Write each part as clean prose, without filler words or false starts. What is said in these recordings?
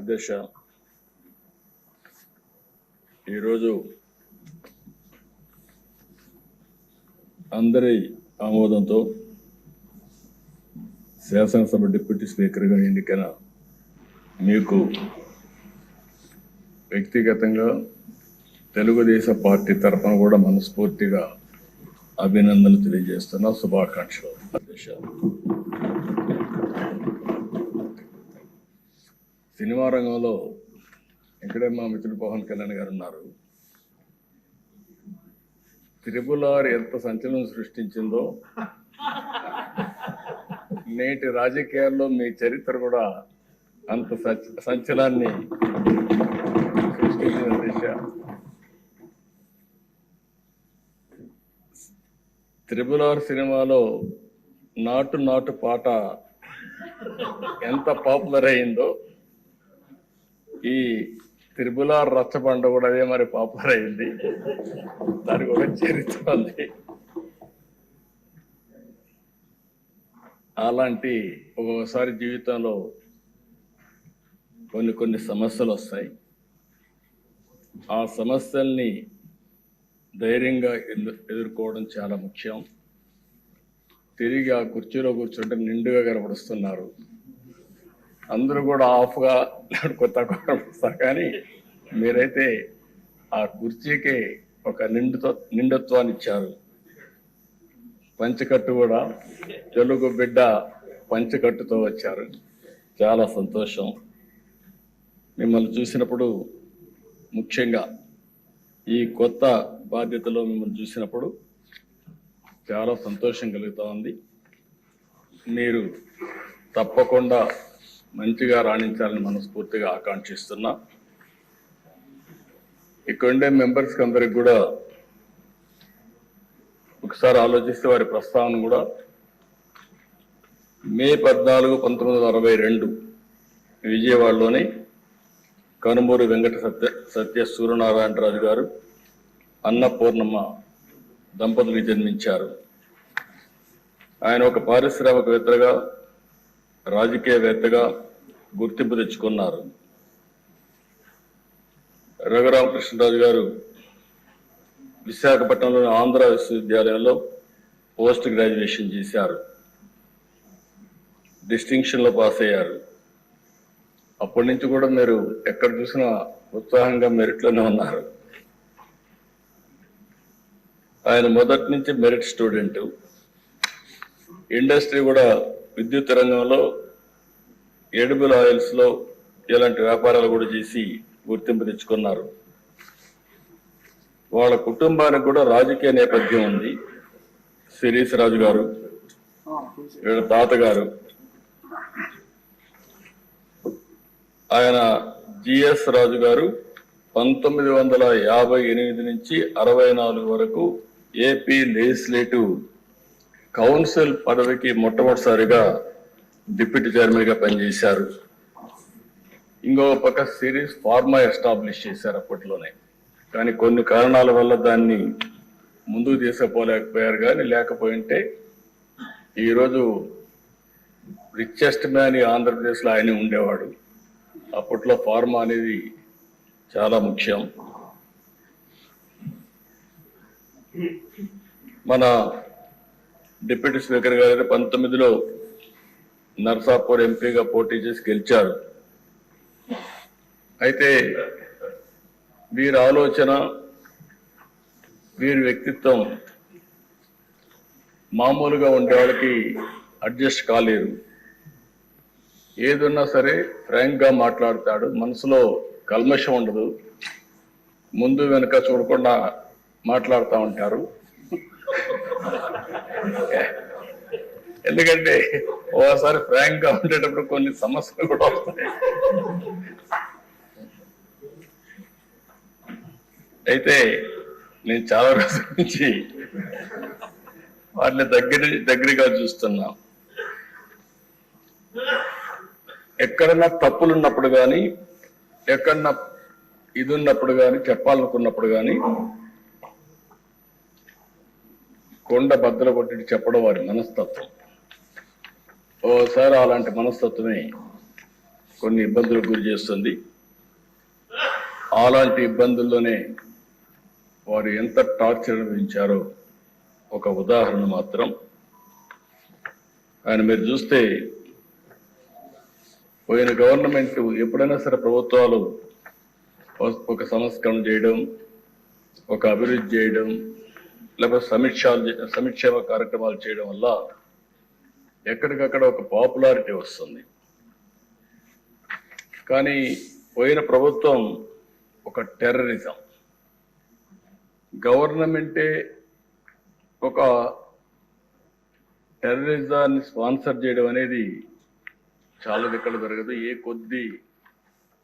అధ్యక్ష, ఈరోజు అందరి ఆమోదంతో శాసనసభ డిప్యూటీ స్పీకర్గా ఎన్నికైన మీకు వ్యక్తిగతంగా తెలుగుదేశం పార్టీ తరఫున కూడా మనస్ఫూర్తిగా అభినందనలు తెలియజేస్తున్నా. శుభాకాంక్షలు అధ్యక్ష. సినిమా రంగంలో ఇక్కడే మా మిత్రుడు పవన్ కళ్యాణ్ గారు ఉన్నారు. త్రిపుల్ ఎంత సంచలనం సృష్టించిందో నేటి రాజకీయాల్లో మీ చరిత్ర కూడా అంత సంచలనాన్ని సృష్టించిన దిశ. త్రిపుల్ సినిమాలో నాటు నాటు పాట ఎంత పాపులర్ అయిందో ఈ త్రిపుల్ రచ్చబండ కూడా అదే మరి పాపులర్ అయింది. దానికి ఒక చరిత్ర ఉంది. అలాంటి ఒక్కొక్కసారి జీవితంలో కొన్ని సమస్యలు వస్తాయి. ఆ సమస్యల్ని ధైర్యంగా ఎదుర్కోవడం చాలా ముఖ్యం. తిరిగి ఆ కుర్చీలో కూర్చుంటే నిండుగా కనబడుస్తున్నారు. అందరూ కూడా ఆఫ్గా కొత్త కనబడుస్తారు, కానీ మీరైతే ఆ కుర్చీకి ఒక నిండుత్వాన్ని ఇచ్చారు. పంచకట్టు కూడా తెలుగు బిడ్డ పంచకట్టుతో వచ్చారు. చాలా సంతోషం. మిమ్మల్ని చూసినప్పుడు, ముఖ్యంగా ఈ కొత్త బాధ్యతలో మిమ్మల్ని చూసినప్పుడు చాలా సంతోషం కలుగుతూ ఉంది. మీరు తప్పకుండా మంచిగా రాణించాలని మనస్ఫూర్తిగా ఆకాంక్షిస్తున్నా. ఇక్కడ ఉండే మెంబర్స్కి అందరికి కూడా ఒకసారి ఆలోచిస్తే వారి ప్రస్తావన కూడా మే 14, 1962 విజయవాడలోని కనుమూరి వెంకట సత్య సూర్యనారాయణరాజు గారు, అన్నపూర్ణమ్మ దంపతులు జన్మించారు. ఆయన ఒక పారిశ్రామికవేత్తగా, రాజకీయవేత్తగా గుర్తింపు తెచ్చుకున్నారు. రఘురామకృష్ణరాజు గారు విశాఖపట్నంలోని ఆంధ్ర విశ్వవిద్యాలయంలో పోస్ట్ గ్రాడ్యుయేషన్ చేశారు. డిస్టింక్షన్లో పాస్ అయ్యారు. అప్పటి నుంచి కూడా మీరు ఎక్కడ చూసినా ఉత్సాహంగా మెరిట్లోనే ఉన్నారు. ఆయన మొదటి నుంచి మెరిట్ స్టూడెంట్. ఇండస్ట్రీ కూడా విద్యుత్ రంగంలో, ఎడిబుల్ ఆయిల్స్లో ఇలాంటి వ్యాపారాలు కూడా చేసి గుర్తింపు తెచ్చుకున్నారు. వాళ్ళ కుటుంబానికి కూడా రాజకీయ నేపథ్యం ఉంది. శిరీష్ రాజు గారు, వీళ్ళ తాతగారు, ఆయన జిఎస్ రాజు గారు 1958 నుంచి 64 వరకు ఏపీ లెజిస్లేటివ్ కౌన్సిల్ పదవికి మొట్టమొదటిసారిగా డిప్యూటీ చైర్మన్ గా పనిచేశారు. ఇంకో పక్క సిరీస్ ఫార్మా ఎస్టాబ్లిష్ చేశారు అప్పట్లోనే, కానీ కొన్ని కారణాల వల్ల దాన్ని ముందుకు తీసుకుపోలేకపోయారు. కానీ లేకపోయింటే ఈరోజు రిచెస్ట్ మ్యాన్ ఆంధ్రప్రదేశ్లో ఆయనే ఉండేవాడు. అప్పట్లో ఫార్మా అనేది చాలా ముఖ్యం. మన డిప్యూటీ స్పీకర్ గారు 19లో నర్సాపూర్ ఎంపీగా పోటీ చేసి గెలిచారు. అయితే వీరి ఆలోచన, వీరి వ్యక్తిత్వం మామూలుగా ఉండే వాళ్ళకి అడ్జస్ట్ కాలేరు. ఏదున్నా సరే ఫ్రాంక్గా మాట్లాడతాడు. మనసులో కల్మషం ఉండదు. ముందు వెనుక చూడకుండా మాట్లాడుతూ ఉంటారు. ఎందుకంటే ఓసారి ఫ్రాంక్ గా ఉండేటప్పుడు కొన్ని సమస్యలు కూడా వస్తాయి. అయితే నేను చాలా రోజుల నుంచి వాటిని దగ్గరగా చూస్తున్నా. ఎక్కడన్నా తప్పులున్నప్పుడు కానీ, ఎక్కడన్నా ఇది ఉన్నప్పుడు కానీ, చెప్పాలనుకున్నప్పుడు కానీ కొండ బద్దలు కొట్టి చెప్పడం వారి మనస్తత్వం. ఓసారి అలాంటి మనస్తత్వమే కొన్ని ఇబ్బందులకు గురి చేస్తుంది. అలాంటి ఇబ్బందుల్లోనే వారు ఎంత టార్చర్ అనుభవించారో ఒక ఉదాహరణ మాత్రం. ఆయన మీరు చూస్తే పోయిన గవర్నమెంట్ ఎప్పుడైనా సరే ప్రభుత్వాలు ఒక సంస్కరణ చేయడం, ఒక అభివృద్ధి చేయడం, లేకపోతే సంక్షేమ కార్యక్రమాలు చేయడం వల్ల ఎక్కడికక్కడ ఒక పాపులారిటీ వస్తుంది. కానీ పోయిన ప్రభుత్వం ఒక టెర్రరిజం, గవర్నమెంటే ఒక టెర్రరిజాన్ని స్పాన్సర్ చేయడం అనేది చాలా దిక్కలు జరగదు. ఏ కొద్ది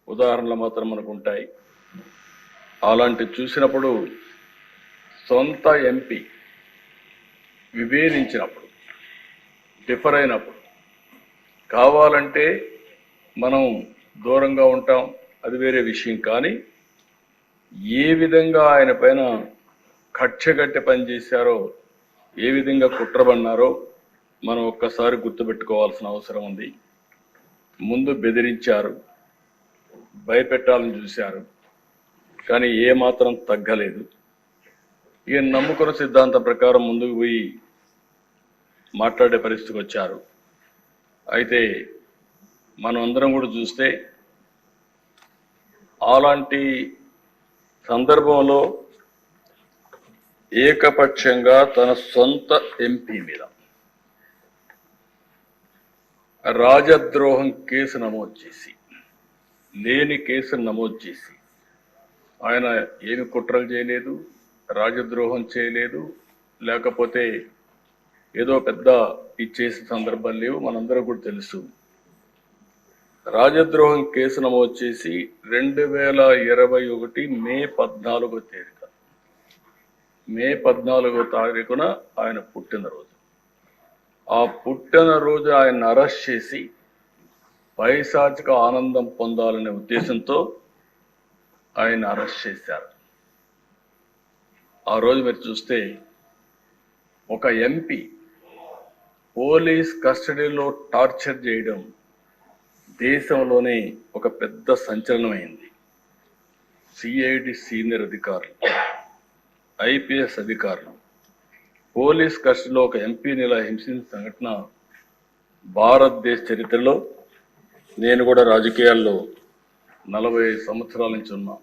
ఉదాహరణలు మాత్రం మనకు ఉంటాయి. అలాంటి చూసినప్పుడు సొంత ఎంపీ విభేదించినప్పుడు, డిఫర్ అయినప్పుడు కావాలంటే మనం దూరంగా ఉంటాం, అది వేరే విషయం. కానీ ఏ విధంగా ఆయన పైన కక్షగట్టి పనిచేశారో, ఏ విధంగా కుట్రబన్నారో మనం ఒక్కసారి గుర్తుపెట్టుకోవాల్సిన అవసరం ఉంది. ముందు బెదిరించారు, భయపెట్టాలని చూశారు, కానీ ఏమాత్రం తగ్గలేదు. ఈయన నమ్ముకున్న సిద్ధాంతం ప్రకారం ముందుకు పోయి మాట్లాడే పరిస్థితికి వచ్చారు. అయితే మనం అందరం కూడా చూస్తే అలాంటి సందర్భంలో ఏకపక్షంగా తన సొంత ఎంపీ మీద రాజద్రోహం కేసు నమోదు చేసి, లేని కేసును నమోదు చేసి, ఆయన ఏమి కుట్రలు చేయలేదు, రాజద్రోహం చేయలేదు, లేకపోతే ఏదో పెద్ద ఇచ్చేసిన సందర్భాలు లేవు. మనందరూ కూడా తెలుసు. రాజద్రోహం కేసు నమోదు చేసి 2021 మే 14వ తేదీన, మే 14వ తారీఖున ఆయన పుట్టినరోజు. ఆ పుట్టినరోజు ఆయన అరెస్ట్ చేసి పైశాచిక ఆనందం పొందాలనే ఉద్దేశంతో ఆయన అరెస్ట్ చేశారు. ఆ రోజు మీరు చూస్తే ఒక ఎంపీ పోలీస్ కస్టడీలో టార్చర్ చేయడం దేశంలోనే ఒక పెద్ద సంచలనమైంది. సిఐడి సీనియర్ అధికారులు, ఐపీఎస్ అధికారులు పోలీస్ కస్టడీలో ఒక ఎంపీని ఇలా హింసించిన సంఘటన భారతదేశ చరిత్రలో, నేను కూడా రాజకీయాల్లో 40 సంవత్సరాల నుంచి ఉన్నా,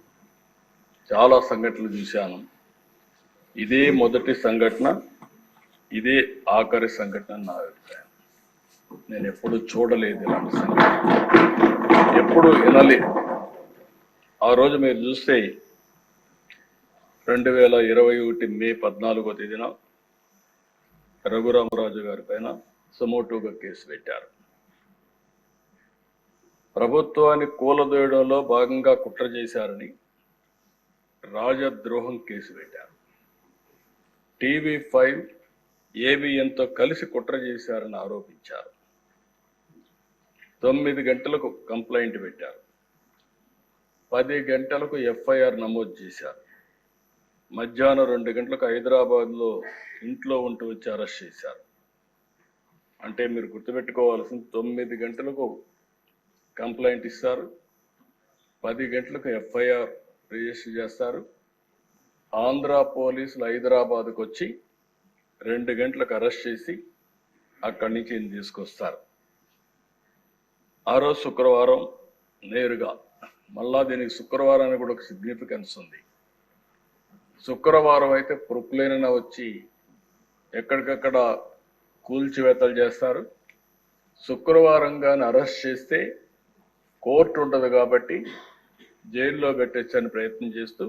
చాలా సంఘటనలు చూశాను. ఇదే మొదటి సంఘటన, ఇదే ఆఖరి సంఘటన నా అభిప్రాయం. నేను ఎప్పుడు చూడలేదు ఇలాంటి సంఘటన, ఎప్పుడు వినలేదు. ఆ రోజు మీరు చూస్తే 2021 మే 14వ తేదీన రఘురామరాజు గారి పైన సుమోటోగా కేసు పెట్టారు. ప్రభుత్వాన్ని కూలదోయడంలో భాగంగా కుట్ర చేశారని రాజద్రోహం కేసు పెట్టారు. TV5 ABNతో కలిసి కుట్ర చేశారని ఆరోపించారు. 9 గంటలకు కంప్లైంట్ పెట్టారు, 10 గంటలకు FIR నమోదు చేశారు. మధ్యాహ్నం 2 గంటలకు హైదరాబాద్లో ఇంట్లో ఉంటూ వచ్చి అరెస్ట్ చేశారు. అంటే మీరు గుర్తుపెట్టుకోవాల్సింది, 9 గంటలకు కంప్లైంట్ ఇస్తారు, 10 గంటలకు FIR రిజిస్టర్ చేస్తారు. ఆంధ్ర పోలీసులు హైదరాబాద్కు వచ్చి 2 గంటలకు అరెస్ట్ చేసి అక్కడి నుంచి ఈయన తీసుకొస్తారు. ఆ రోజు శుక్రవారం నేరుగా, మళ్ళా దీనికి శుక్రవారానికి కూడా ఒక సిగ్నిఫికెన్స్ ఉంది. శుక్రవారం అయితే ప్రొక్లైన్ వచ్చి ఎక్కడికక్కడ కూల్చివేతలు చేస్తారు. శుక్రవారం కానీ అరెస్ట్ చేస్తే కోర్టు ఉండదు కాబట్టి జైల్లో పెట్టొచ్చని ప్రయత్నం చేస్తూ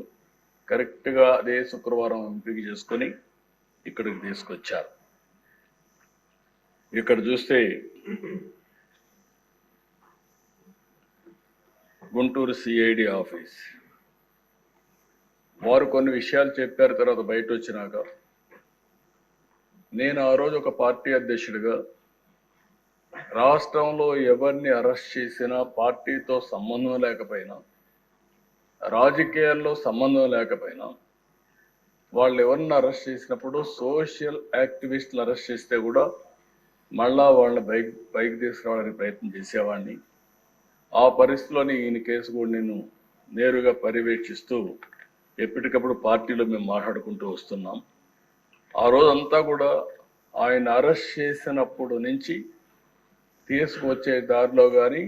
కరెక్ట్గా అదే శుక్రవారం ఎంపిక చేసుకొని ఇక్కడికి తీసుకొచ్చారు. ఇక్కడ చూస్తే గుంటూరు సిఐడి ఆఫీస్ వారు కొన్ని విషయాలు చెప్పారు. తర్వాత బయట వచ్చినాక నేను ఆ రోజు ఒక పార్టీ అధ్యక్షుడిగా రాష్ట్రంలో ఎవరిని అరెస్ట్ చేసినా పార్టీతో సంబంధం లేకపోయినా, రాజకీయాల్లో సంబంధం లేకపోయినా, వాళ్ళు ఎవరిని అరెస్ట్ చేసినప్పుడు సోషల్ యాక్టివిస్టులు అరెస్ట్ చేస్తే కూడా మళ్ళా వాళ్ళని బైక్ తీసుకురావడానికి ప్రయత్నం చేసేవాడిని. ఆ పరిస్థితిలోని ఈయన కేసు కూడా నేను నేరుగా పర్యవేక్షిస్తూ ఎప్పటికప్పుడు పార్టీలో మేము మాట్లాడుకుంటూ వస్తున్నాం. ఆ రోజంతా కూడా ఆయన అరెస్ట్ చేసినప్పుడు నుంచి తీసుకువచ్చే దారిలో కానీ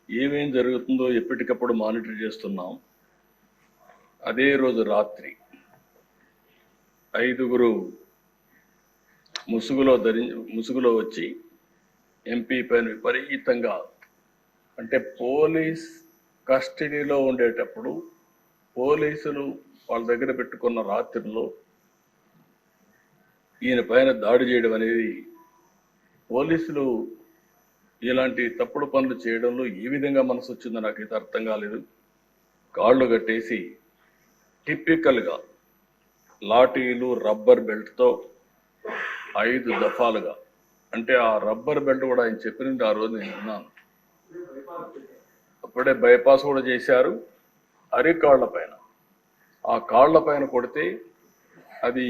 ఏమేం జరుగుతుందో ఎప్పటికప్పుడు మానిటర్ చేస్తున్నాం. అదే రోజు రాత్రి 5గురు ముసుగులో వచ్చి ఎంపీ పైన విపరీతంగా, అంటే పోలీస్ కస్టడీలో ఉండేటప్పుడు పోలీసులు వాళ్ళ దగ్గర పెట్టుకున్న రాత్రిలో ఈయన పైన దాడి చేయడం అనేది, పోలీసులు ఇలాంటి తప్పుడు పనులు చేయడంలో ఏ విధంగా మనసు వచ్చిందో నాకైతే అర్థం కాలేదు. కాళ్ళు కట్టేసి టిపికల్గా లాఠీలు రబ్బర్ బెల్ట్తో 5 దఫాలుగా, అంటే ఆ రబ్బర్ బెల్ట్ కూడా ఆయన చెప్పినట్టు ఆ రోజు నేను ఉన్నాను. అప్పుడే బైపాస్ కూడా చేశారు. అరికాళ్ల పైన, ఆ కాళ్ల పైన కొడితే అది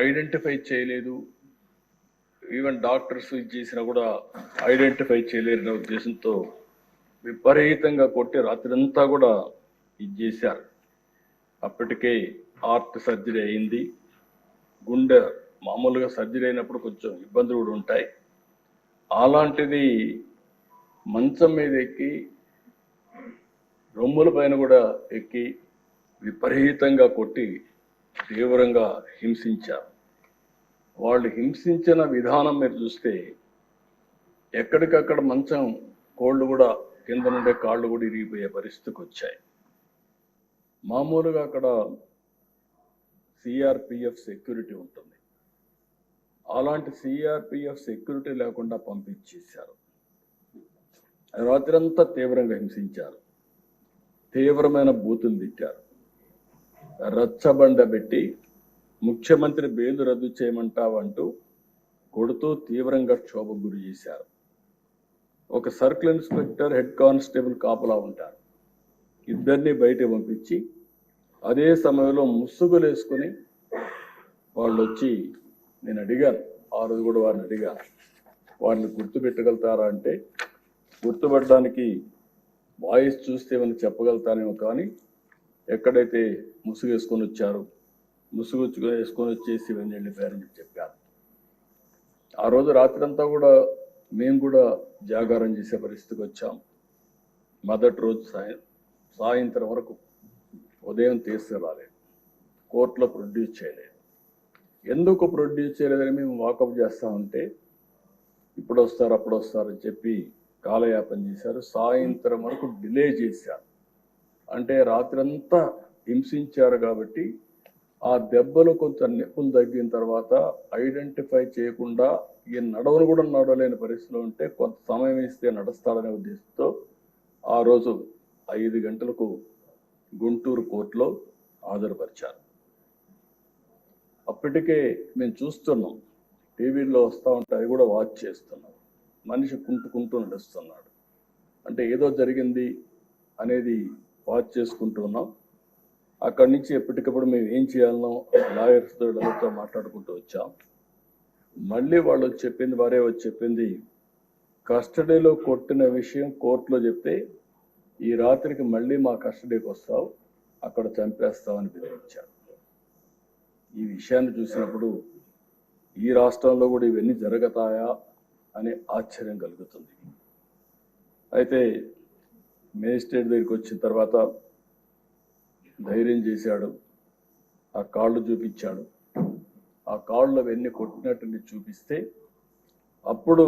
ఐడెంటిఫై చేయలేదు, ఈవెన్ డాక్టర్స్ ఇది చేసినా కూడా ఐడెంటిఫై చేయలేరనే ఉద్దేశంతో విపరీతంగా కొట్టి రాత్రంతా కూడా ఇది చేశారు. అప్పటికే హార్ట్ సర్జరీ అయింది. గుండె మామూలుగా సర్జరీ అయినప్పుడు కొంచెం ఇబ్బందులు కూడా ఉంటాయి. అలాంటిది మంచం మీద ఎక్కి రొమ్ముల పైన కూడా ఎక్కి విపరీతంగా కొట్టి తీవ్రంగా హింసించారు. వాళ్ళు హింసించిన విధానం మీరు చూస్తే ఎక్కడికక్కడ మంచం కోళ్ళు కూడా కింద నుండే కాళ్ళు కూడా ఇరిగిపోయే పరిస్థితికి వచ్చాయి. మామూలుగా అక్కడ సిఆర్పిఎఫ్ సెక్యూరిటీ ఉంటుంది. అలాంటి సిఆర్పిఎఫ్ సెక్యూరిటీ లేకుండా పంపించేశారు. రాత్రంతా తీవ్రంగా హింసించారు. తీవ్రమైన బూతులు తిట్టారు. రచ్చబండ పెట్టి ముఖ్యమంత్రి బెయిల్ రద్దు చేయమంటావంటూ కొడుతూ తీవ్రంగా క్షోభకు గురి చేశారు. ఒక సర్కిల్ ఇన్స్పెక్టర్, హెడ్ కానిస్టేబుల్ కాపలా ఉంటారు. ఇద్దరిని బయట పంపించి అదే సమయంలో ముసుగులు వేసుకుని వాళ్ళు వచ్చి, నేను అడిగాను ఆ రోజు కూడా వారిని అడిగాను, వారిని గుర్తుపెట్టగలుగుతారా అంటే, గుర్తుపట్టడానికి వాయిస్ చూస్తే ఏమైనా చెప్పగలుగుతానేమో, కానీ ఎక్కడైతే ముసుగు వేసుకొని వచ్చారు, ముసుగు వేసుకొని వచ్చేసి ఇవన్నీ వెళ్ళిపోయారని చెప్పారు. ఆ రోజు రాత్రి అంతా కూడా మేము కూడా జాగారం చేసే పరిస్థితికి వచ్చాం. మొదటి రోజు సాయంత్రం వరకు ఉదయం తీసుకురాలేదు, కోర్టులో ప్రొడ్యూస్ చేయలేదు. ఎందుకు ప్రొడ్యూస్ చేయలేదని మేము వాకప్ చేస్తా ఉంటే ఇప్పుడు వస్తారు అప్పుడు వస్తారని చెప్పి కాలయాపన చేశారు. సాయంత్రం వరకు డిలే చేశారు. అంటే రాత్రంతా హింసించారు కాబట్టి ఆ దెబ్బలు కొంత నొప్పులు తగ్గిన తర్వాత ఐడెంటిఫై చేయకుండా ఈ నడవను కూడా నడవలేని పరిస్థితిలో ఉంటే కొంత సమయం ఇస్తే నడుస్తాడనే ఉద్దేశంతో ఆ రోజు 5 గంటలకు గుంటూరు కోర్టులో హాజరుపరిచారు. అప్పటికే మేము చూస్తున్నాం, టీవీలో వస్తూ ఉంటే అది కూడా వాచ్ చేస్తున్నాం. మనిషి కుంటుకుంటూ నడుస్తున్నాడు, అంటే ఏదో జరిగింది అనేది వాచ్ చేసుకుంటూ ఉన్నాం. అక్కడి నుంచి ఎప్పటికప్పుడు మేము ఏం చేయాలనో లాయర్స్తో అందరితో మాట్లాడుకుంటూ వచ్చాం. మళ్ళీ వాళ్ళు చెప్పింది, వారే వచ్చి చెప్పింది, కస్టడీలో కొట్టిన విషయం కోర్టులో చెప్తే ఈ రాత్రికి మళ్ళీ మా కస్టడీకి వస్తావు, అక్కడ చంపేస్తామని బెదిరించారు. ఈ విషయాన్ని చూసినప్పుడు ఈ రాష్ట్రంలో కూడా ఇవన్నీ జరుగుతాయా అనే ఆశ్చర్యం కలుగుతుంది. అయితే మేజిస్ట్రేట్ దగ్గరికి వచ్చిన తర్వాత ధైర్యం చేశాడు, ఆ కాళ్ళు చూపించాడు. ఆ కాళ్ళు అవన్నీ కొట్టినట్టు చూపిస్తే అప్పుడు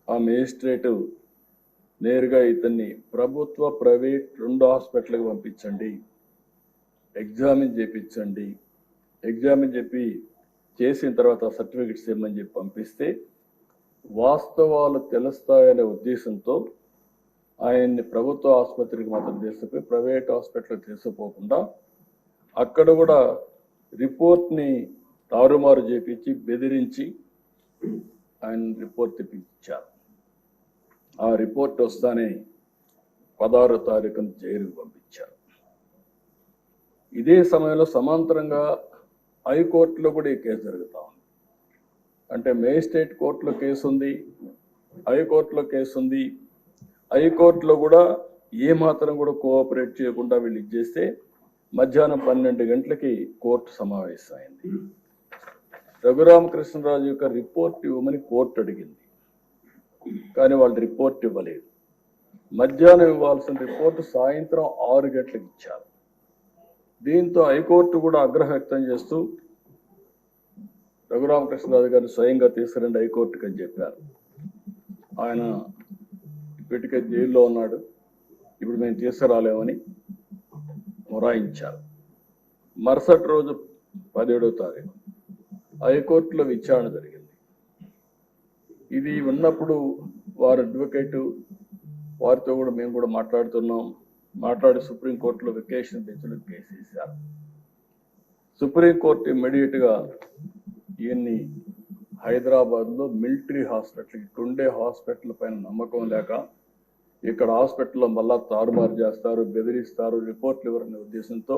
ఆ మేజిస్ట్రేటు నేరుగా ఇతన్ని ప్రభుత్వ ప్రైవేట్ 2 హాస్పిటల్కి పంపించండి, ఎగ్జామిన్ చేయించండి, ఎగ్జామిన్ చెప్పి చేసిన తర్వాత సర్టిఫికెట్స్ ఇవ్వమని చెప్పి పంపిస్తే వాస్తవాలు తెలుస్తాయనే ఉద్దేశంతో ఆయన్ని ప్రభుత్వ ఆసుపత్రికి మాత్రం తీసుకుపోయి ప్రైవేట్ హాస్పిటల్కి తీసుకుపోకుండా అక్కడ కూడా రిపోర్ట్ని తారుమారు చేపించి బెదిరించి ఆయన రిపోర్ట్ తెప్పించారు. ఆ రిపోర్ట్ వస్తానే 16వ తారీఖున జైలుకు పంపించారు. ఇదే సమయంలో సమాంతరంగా హైకోర్టులో కూడా ఈ కేసు జరుగుతూ ఉంది. అంటే మేజిస్ట్రేట్ కోర్టులో కేసు ఉంది, హైకోర్టులో కేసు ఉంది, హైకోర్టులో కూడా ఏ మాత్రం కూడా కోఆపరేట్ చేయకుండా వీళ్ళు ఇచ్చేస్తే మధ్యాహ్నం 12 గంటలకి కోర్టు సమావేశమైంది. రఘురామకృష్ణరాజు యొక్క రిపోర్ట్ ఇవ్వమని కోర్టు అడిగింది, కానీ వాళ్ళు రిపోర్ట్ ఇవ్వలేదు. మధ్యాహ్నం ఇవ్వాల్సిన రిపోర్టు సాయంత్రం 6 గంటలకు ఇచ్చారు. దీంతో హైకోర్టు కూడా ఆగ్రహం వ్యక్తం చేస్తూ రఘురామకృష్ణరాజు గారిని స్వయంగా తీసుకురండి హైకోర్టుకి అని చెప్పారు. ఆయన ఇప్పటికే జైల్లో ఉన్నాడు, ఇప్పుడు మేము తీసుకురాలేమని మొరాయించారు. మరుసటి రోజు 17వ తారీఖు హైకోర్టులో విచారణ జరిగింది. ఇది ఉన్నప్పుడు వారి అడ్వకేటు వారితో కూడా మేము కూడా మాట్లాడి సుప్రీంకోర్టులో వెకేషన్ బెంచ్లో కేసు వేశారు. సుప్రీంకోర్టు ఇమ్మీడియట్గా ఈయన్ని హైదరాబాద్లో మిలిటరీ హాస్పిటల్, ఇక్కడుండే హాస్పిటల్ పైన నమ్మకం లేక ఇక్కడ హాస్పిటల్లో మళ్ళా తారుమారు చేస్తారు, బెదిరిస్తారు, రిపోర్ట్లు ఇవ్వరనే ఉద్దేశంతో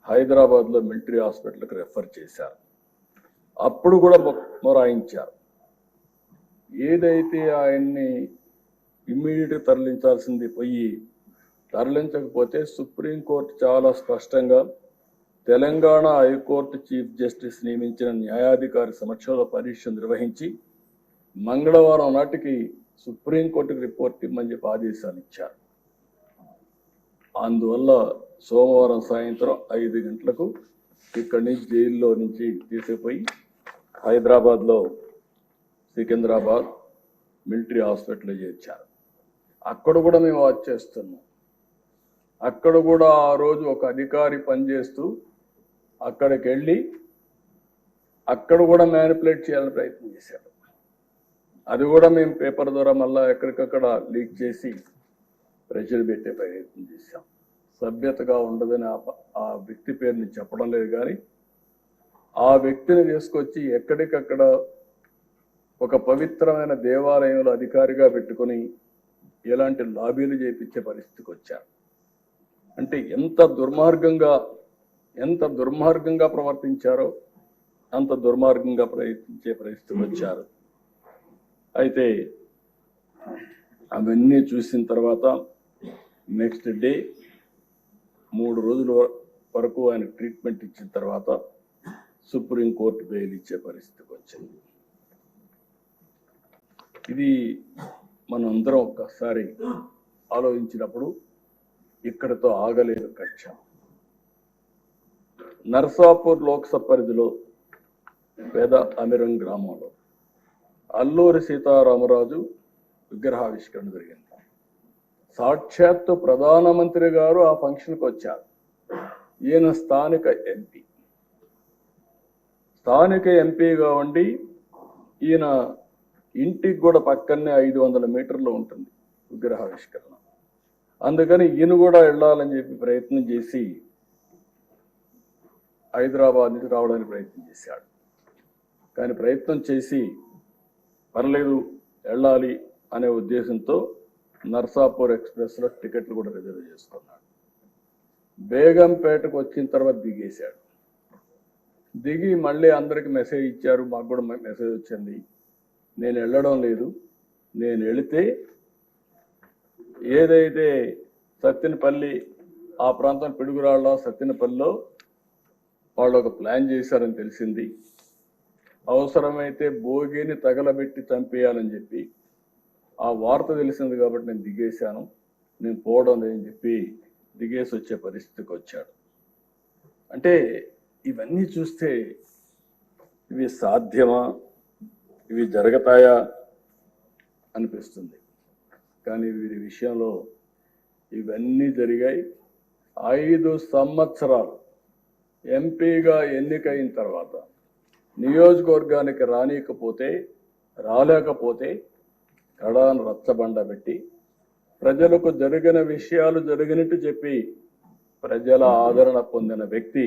హైదరాబాద్లో మిలిటరీ హాస్పిటల్కి రెఫర్ చేశారు. అప్పుడు కూడా మొరాయించారు. ఏదైతే ఆయన్ని ఇమ్మీడియట్గా తరలించాల్సింది పోయి తరలించకపోతే సుప్రీంకోర్టు చాలా స్పష్టంగా తెలంగాణ హైకోర్టు చీఫ్ జస్టిస్ నియమించిన న్యాయాధికారి సమక్షంలో పరీక్ష నిర్వహించి మంగళవారం నాటికి సుప్రీంకోర్టుకు రిపోర్ట్ ఇమ్మని చెప్పి ఆదేశాలు ఇచ్చారు. అందువల్ల సోమవారం సాయంత్రం 5 గంటలకు ఇక్కడి నుంచి జైల్లో నుంచి తీసుకుపోయి హైదరాబాద్లో సికింద్రాబాద్ మిలిటరీ హాస్పిటల్లో చేర్చారు. అక్కడ కూడా మేము వాచ్ చేస్తున్నాం. అక్కడ కూడా ఆ రోజు ఒక అధికారి పనిచేస్తూ అక్కడికి వెళ్ళి అక్కడ కూడా మ్యానిపులేట్ చేయాలని ప్రయత్నం చేశాడు. అది కూడా మేము పేపర్ ద్వారా మళ్ళీ ఎక్కడికక్కడ లీక్ చేసి ప్రెషర్ పెట్టే ప్రయత్నం చేశాం. సభ్యతగా ఉండదని ఆ వ్యక్తి పేరుని చెప్పడం లేదు, కానీ ఆ వ్యక్తిని తీసుకొచ్చి ఎక్కడికక్కడ ఒక పవిత్రమైన దేవాలయంలో అధికారిగా పెట్టుకొని ఎలాంటి లాబీలు చేయించే పరిస్థితికి వచ్చారు. అంటే ఎంత దుర్మార్గంగా ప్రవర్తించారో అంత దుర్మార్గంగా ప్రయత్నించే పరిస్థితికి వచ్చారు. అయితే అవన్నీ చూసిన తర్వాత నెక్స్ట్ డే 3 రోజుల వరకు ఆయన ట్రీట్మెంట్ ఇచ్చిన తర్వాత సుప్రీంకోర్టు బెయిల్ ఇచ్చే పరిస్థితికి వచ్చింది. ఇది మనం అందరం ఒక్కసారి ఆలోచించినప్పుడు ఇక్కడతో ఆగలేదు కక్ష. నర్సాపూర్ లోక్సభ పరిధిలో పేద అమిరం గ్రామంలో అల్లూరి సీతారామరాజు విగ్రహావిష్కరణ జరిగింది. సాక్షాత్తు ప్రధానమంత్రి గారు ఆ ఫంక్షన్కి వచ్చారు. ఈయన స్థానిక ఎంపీగా ఉండి ఈయన ఇంటికి కూడా పక్కనే 500 మీటర్లు ఉంటుంది విగ్రహావిష్కరణ. అందుకని ఈయన కూడా వెళ్ళాలని చెప్పి ప్రయత్నం చేసి హైదరాబాద్ నుంచి రావడానికి ప్రయత్నం చేశాడు. కానీ ప్రయత్నం చేసి పర్లేదు వెళ్ళాలి అనే ఉద్దేశంతో నర్సాపూర్ ఎక్స్ప్రెస్లో టికెట్లు కూడా రిజర్వ్ చేసుకున్నాడు. బేగంపేటకు వచ్చిన తర్వాత దిగేశాడు. దిగి మళ్ళీ అందరికి మెసేజ్ ఇచ్చారు, మాకు కూడా మెసేజ్ వచ్చింది, నేను వెళ్ళడం లేదు, నేను వెళితే ఏదైతే సత్తెనపల్లి ఆ ప్రాంతం పిడుగురాళ్ళ సత్తెనపల్లిలో వాళ్ళు ఒక ప్లాన్ చేశారని తెలిసింది, అవసరమైతే భోగిని తగలబెట్టి చంపేయాలని చెప్పి ఆ వార్త తెలిసింది కాబట్టి నేను దిగేశాను, నేను పోవడం లేదని చెప్పి దిగేసి వచ్చే పరిస్థితికి వచ్చాడు. అంటే ఇవన్నీ చూస్తే ఇవి సాధ్యమా, ఇవి జరుగుతాయా అనిపిస్తుంది. కానీ వీరి విషయంలో ఇవన్నీ జరిగాయి. 5 సంవత్సరాలు ఎంపీగా ఎన్నికైన తర్వాత నియోజకవర్గానికి రాలేకపోతే కడాను రచ్చబండ పెట్టి ప్రజలకు జరిగిన విషయాలు జరిగినట్టు చెప్పి ప్రజల ఆదరణ పొందిన వ్యక్తి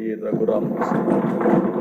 ఈ రఘురామకృష్ణ.